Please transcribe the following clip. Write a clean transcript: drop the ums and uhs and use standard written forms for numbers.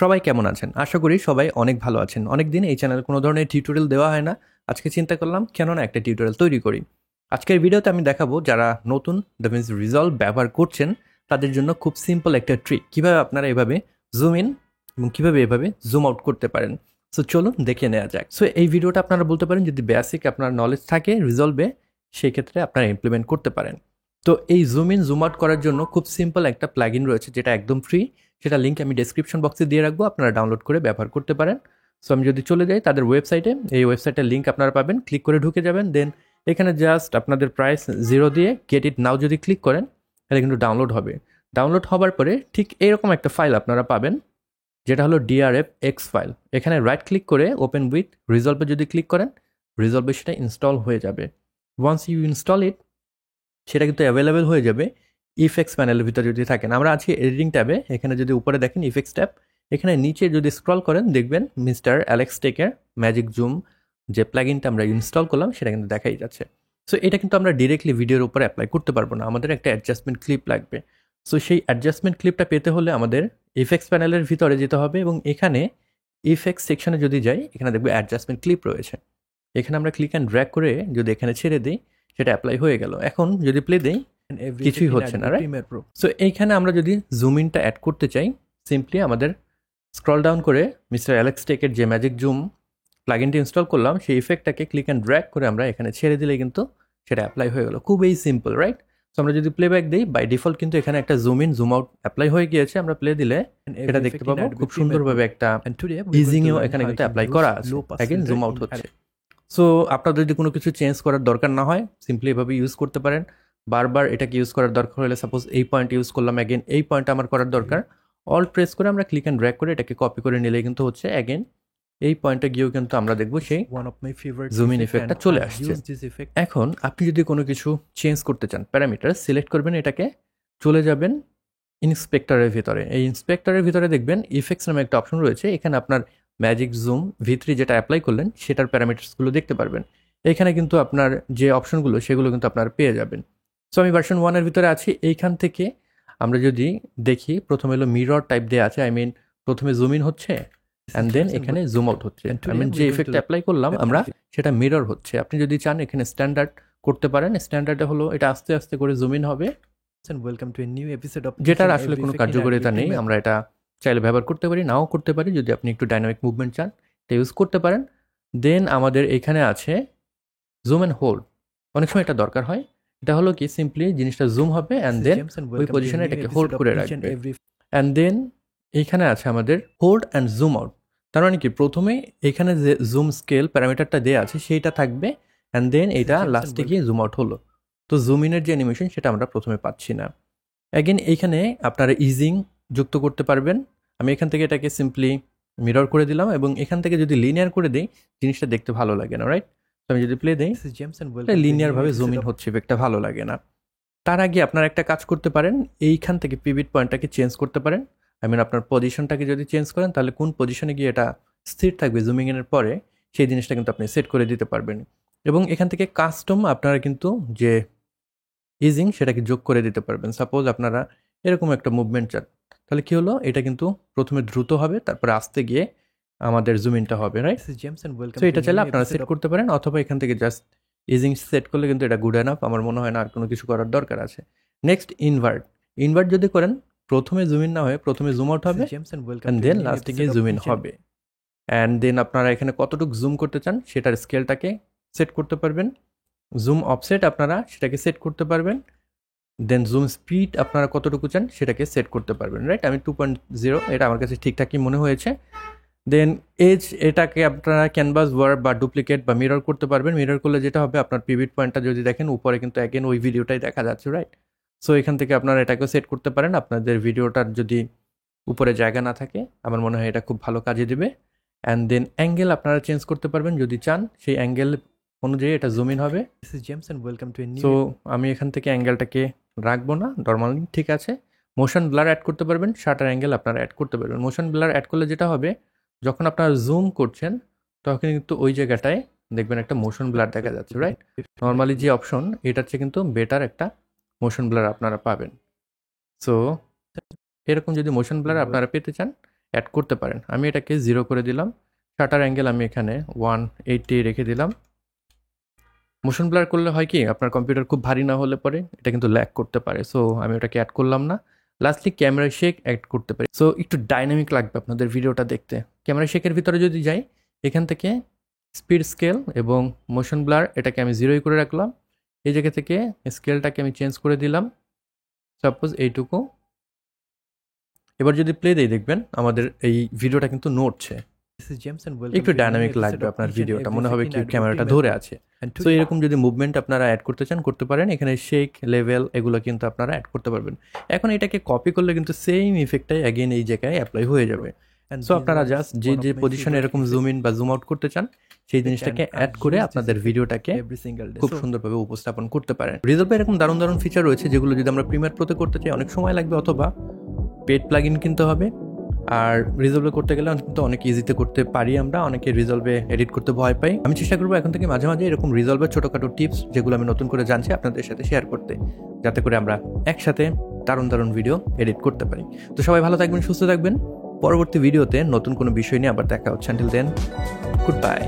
সবাই কেমন আছেন? আশা করি সবাই অনেক ভালো আছেন। অনেকদিন এই চ্যানেলে কোনো ধরনের টিউটোরিয়াল দেওয়া হয় না। আজকে চিন্তা করলাম কেন না একটা টিউটোরিয়াল তৈরি করি। আজকের ভিডিওতে আমি দেখাবো যারা নতুন DaVinci Resolve ব্যবহার করছেন তাদের জন্য খুব সিম্পল একটা ট্রিক। কিভাবে আপনারা এভাবে জুম ইন এবং কিভাবে এভাবে জুম আউট করতে পারেন। সো চলুন দেখে নেওয়া যাক। সো এই ভিডিওটা আপনারা বলতে পারেন যদি বেসিক আপনার নলেজ থাকে রিজলভে সেই ক্ষেত্রে আপনারা ইমপ্লিমেন্ট করতে পারেন। তো এই জুম ইন জুম আউট করার জন্য খুব সিম্পল একটা প্লাগইন রয়েছে যেটা একদম ফ্রি। সেটা লিঙ্ক আমি ডেসক্রিপশন বক্সে দিয়ে রাখবো, আপনারা ডাউনলোড করে ব্যবহার করতে পারেন। সো আমি যদি চলে যাই তাদের ওয়েবসাইটে, এই ওয়েবসাইটের লিঙ্ক আপনারা পাবেন, ক্লিক করে ঢুকে যাবেন। দেন এখানে জাস্ট আপনাদের প্রাইস 0 দিয়ে গেট ইট নাও যদি ক্লিক করেন তাহলে কিন্তু ডাউনলোড হবে। ডাউনলোড হবার পরে ঠিক এরকম একটা ফাইল আপনারা পাবেন যেটা হলো DRFX ফাইল। এখানে রাইট ক্লিক করে ওপেন উইথ রিজলভে যদি ক্লিক করেন রিজলভে সেটা ইনস্টল হয়ে যাবে। ওয়ান্স ইউ ইনস্টল ইট সেটা কিন্তু অ্যাভেলেবেল হয়ে যাবে ইফেক্টস প্যানেলের ভিতরে যদি থাকেন। আমরা আছি এডিটিং ট্যাবে, এখানে যদি উপরে দেখেন ইফেক্টস ট্যাব, এখানে নিচে যদি স্ক্রল করেন দেখবেন মিস্টার অ্যালেক্স টেকের ম্যাজিক জুম যে প্লাগইনটা আমরা ইনস্টল করলাম সেটা কিন্তু দেখাই যাচ্ছে। সো এটা কিন্তু আমরা ডিরেক্টলি ভিডিওর উপরে অ্যাপ্লাই করতে পারবো না, আমাদের একটা অ্যাডজাস্টমেন্ট ক্লিপ লাগবে। সো সেই অ্যাডজাস্টমেন্ট ক্লিপটা পেতে হলে আমাদের ইফেক্টস প্যানেলের ভিতরে যেতে হবে এবং এখানে ইফেক্টস সেকশনে যদি যাই এখানে দেখবো অ্যাডজাস্টমেন্ট ক্লিপ রয়েছে। এখানে আমরা ক্লিক অ্যান্ড ড্র্যাগ করে যদি এখানে ছেড়ে দিই সেটা অ্যাপ্লাই হয়ে গেল। এখন যদি প্লে দেই কিছুই হচ্ছে না, রাইট? সো এইখানে আমরা যদি জুম ইনটা অ্যাড করতে চাই সিম্পলি আমাদের স্ক্রল ডাউন করে মিস্টার অ্যালেক্স টেকের যে ম্যাজিক জুম প্লাগইনটি ইনস্টল করলাম সেই ইফেক্টটাকে ক্লিক অ্যান্ড ড্র্যাগ করে আমরা এখানে ছেড়ে দিলে কিন্তু সেটা অ্যাপ্লাই হয়ে গেল। খুবই সিম্পল, রাইট? সো আমরা যদি প্লেব্যাক দিই বাই ডিফল্ট কিন্তু এখানে একটা zoom in zoom out apply হয়ে গিয়েছে। আমরা প্লে দিলে এটা দেখতে পাবো খুব সুন্দরভাবে একটা ইজিংও এখানে কিন্তু অ্যাপ্লাই করা আছে। অ্যাগেন জুম আউট হচ্ছে। সো আপনাদের যদি কোনো কিছু চেঞ্জ করার দরকার না হয় সিম্পলি এভাবে ইউজ করতে পারেন। বারবার এটাকে ইউজ করার দরকার হলে সাপোজ এই পয়েন্ট ইউজ করলাম, অ্যাগেন এই পয়েন্ট আমার করার দরকার, অল প্রেস করে আমরা ক্লিক অ্যান্ড ড্র্যাগ করে এটাকে কপি করে নিলে কিন্তু হচ্ছে অ্যাগেন এই পয়েন্টে গিয়েও কিন্তু আমরা দেখবো সেই জুম ইন ইফেক্টটা চলে আসছে। এখন আপনি যদি কোনো কিছু চেঞ্জ করতে চান প্যারামিটার সিলেক্ট করবেন, এটাকে চলে যাবেন ইন্সপেক্টরের ভিতরে। এই ইন্সপেক্টরের ভিতরে দেখবেন ইফেক্টস নামে একটা অপশন রয়েছে, এখানে আপনার ম্যাজিক জুম V3 যেটা অ্যাপ্লাই করলেন সেটার প্যারামিটার্সগুলো দেখতে পারবেন। এখানে কিন্তু আপনার যে অপশনগুলো সেগুলো কিন্তু আপনার পেয়ে যাবেন। সো আমি ভার্সন 1-এর ভিতরে আছি। এইখান থেকে আমরা যদি দেখি প্রথমে হলো মিরর টাইপ দেওয়া আছে, আই মিন প্রথমে জুম ইন হচ্ছে অ্যান্ড দেন এখানে জুম আউট হচ্ছে। আই মিন যে ইফেক্ট অ্যাপ্লাই করলাম আমরা সেটা মিরর হচ্ছে। আপনি যদি চান এখানে স্ট্যান্ডার্ড করতে পারেন। স্ট্যান্ডার্ডে হলো এটা আস্তে আস্তে করে জুম ইন হবে, যেটার আসলে কোনো কার্যকারিতা নেই। আমরা এটা চাইলে ব্যবহার করতে পারি, নাও করতে পারি। যদি আপনি একটু ডাইনামিক মুভমেন্ট চান এটা ইউজ করতে পারেন। দেন আমাদের এখানে আছে জুম অ্যান্ড হোল্ড। অনেক সময় এটা দরকার হয়। এটা হলো কি সিম্পলি জিনিসটা জুম হবে অ্যান্ড দেন ওই পজিশনে এটাকে হোল্ড করে রাখবে। অ্যান্ড দেন এইখানে আছে আমাদের হোল্ড অ্যান্ড জুম আউট। তার মানে কি প্রথমে এখানে যে জুম স্কেল প্যারামিটারটা দেওয়া আছে সেইটা থাকবে অ্যান্ড দেন এটা লাস্টে গিয়ে জুম আউট হলো। তো জুম ইনের যে অ্যানিমেশন সেটা আমরা প্রথমে পাচ্ছি না। অ্যাগেন এইখানে আপনারা ইজিং যুক্ত করতে পারবেন। আমি এখান থেকে এটাকে সিম্পলি মিরর করে দিলাম এবং এখান থেকে যদি লিনিয়ার করে দিই জিনিসটা দেখতে ভালো লাগে না, রাইট? তো আমি যদি প্লে দিই লিনিয়ারভাবে জুম ইন হচ্ছে, একটা ভালো লাগে না। তার আগে আপনারা একটা কাজ করতে পারেন, এইখান থেকে পিভিট পয়েন্টটাকে চেঞ্জ করতে পারেন। আই মিন আপনার পজিশনটাকে যদি চেঞ্জ করেন তাহলে কোন পজিশনে গিয়ে এটা স্থির থাকবে জুমিং ইনের পরে সেই জিনিসটা কিন্তু আপনি সেট করে দিতে পারবেন। এবং এখান থেকে কাস্টম আপনারা কিন্তু যে ইজিং সেটাকে যোগ করে দিতে পারবেন। সাপোজ আপনারা এরকম একটা মুভমেন্ট চান, তাহলে কি হলো এটা কিন্তু প্রথমে দ্রুত হবে তারপরে আস্তে গিয়ে আমাদের জুম ইনটা হবে, রাইট? সো এটা চাইলে আপনারা সেট করতে পারেন অথবা এখান থেকে জাস্ট ইজিং সেট করলে কিন্তু এটা গুড এনাফ। আমার মনে হয় না আর কোনো কিছু করার দরকার আছে। নেক্সট ইনভার্ট যদি করেন প্রথমে জুম ইন না হয়ে প্রথমে জুম আউট হবে অ্যান্ড দেন লাস্টে গিয়ে জুম ইন হবে। অ্যান্ড দেন আপনারা এখানে কতটুকু জুম করতে চান সেটার স্কেলটাকে সেট করতে পারবেন। জুম অফসেট আপনারা সেটাকে সেট করতে পারবেন। দেন জুম স্পিড আপনারা কতটুকু চান সেটাকে সেট করতে পারবেন, রাইট? আমি 2.0 এটা আমার কাছে ঠিকঠাকই মনে হয়েছে। দেন এজ এটাকে আপনারা ক্যানভাস ওয়ার্প বা ডুপ্লিকেট বা মিরর করতে পারবেন। মিরর করলে যেটা হবে আপনার পিভিট পয়েন্টটা যদি দেখেন উপরে কিন্তু অ্যাগেন ওই ভিডিওটাই দেখা যাচ্ছে, রাইট? সো এখান থেকে আপনারা এটাকেও সেট করতে পারেন। আপনাদের ভিডিওটার যদি উপরে জায়গা না থাকে আমার মনে হয় এটা খুব ভালো কাজে দেবে। অ্যান্ড দেন অ্যাঙ্গেল আপনারা চেঞ্জ করতে পারবেন যদি চান, সেই অ্যাঙ্গেল অনুযায়ী এটা জুম ইন হবে। সো আমি এখান থেকে অ্যাঙ্গেলটাকে রাখবো না, নর্মালি ঠিক আছে। মোশন ব্লার অ্যাড করতে পারবেন, শাটার অ্যাঙ্গেল আপনারা অ্যাড করতে পারবেন। মোশন ব্লার অ্যাড করলে যেটা হবে যখন আপনারা জুম করছেন তখন কিন্তু ওই জায়গাটায় দেখবেন একটা মোশন ব্লার দেখা যাচ্ছে, রাইট? নর্মালি যে অপশন এটার চেয়ে কিন্তু বেটার একটা মোশন ব্লার আপনারা পাবেন। সো এরকম যদি মোশন ব্লার আপনারা পেতে চান অ্যাড করতে পারেন। আমি এটাকে 0 করে দিলাম। শাটার অ্যাঙ্গেল আমি এখানে 180 রেখে দিলাম। মোশন ব্লার করলে হয় কি, আপনার কম্পিউটার খুব ভারী না হলে পরে এটা কিন্তু ল্যাগ করতে পারে, সো আমি ওটাকে অ্যাড করলাম না। লাস্টলি ক্যামেরা শেক অ্যাড করতে পারি, সো একটু ডাইনামিক লাগবে আপনাদের ভিডিওটা দেখতে। ক্যামেরা শেকের ভিতরে যদি যাই, এখান থেকে স্পিড স্কেল এবং মোশন ব্লার এটাকে আমি 0 করে রাখলাম। এই জায়গা থেকে স্কেলটাকে আমি চেঞ্জ করে দিলাম, সাপোজ এইটুকু। এবার যদি প্লে দেই, দেখবেন আমাদের এই ভিডিওটা কিন্তু নড়ছে। একটু ডাইনামিক লাগবে আপনার ভিডিওটা, মনে হবে কি ক্যামেরাটা ধরে আছে। তো এরকম যদি মুভমেন্ট আপনারা অ্যাড করতে চান করতে পারেন। এখানে শেক লেভেল এগুলো কিন্তু আপনারা অ্যাড করতে পারবেন। এখন এটাকে কপি করলে কিন্তু সেম ইফেক্টটাই অ্যাগেন এই জায়গায় অ্যাপ্লাই হয়ে যাবে। সো আপনারা জাস্ট যে পজিশনে এরকম জুম ইন বা জুম আউট করতে চান সেই জিনিসটাকে অ্যাড করে আপনাদের ভিডিওটাকে খুব সুন্দরভাবে উপস্থাপন করতে পারেন। রিজলভে এরকম দারুণ দারুণ ফিচার রয়েছে যেগুলো যদি আমরা প্রিমিয়ার প্রোতে করতে চাই অনেক সময় লাগবে, অথবা পেড প্লাগইন কিনতে হবে। আর রিজলভে করতে গেলে কিন্তু অনেক ইজিতে করতে পারি আমরা, অনেকে রিজলভে এডিট করতে ভয় পাই। আমি চেষ্টা করবো এখন থেকে মাঝে মাঝে এরকম রিজলভের ছোটোখাটো টিপস যেগুলো আমি নতুন করে জানছি আপনাদের সাথে শেয়ার করতে, যাতে করে আমরা একসাথে দারুণ দারুণ ভিডিও এডিট করতে পারি। তো সবাই ভালো থাকবেন, সুস্থ থাকবেন। পরবর্তী ভিডিওতে নতুন কোনো বিষয় নিয়ে আবার দেখা হচ্ছে। Until then, good by.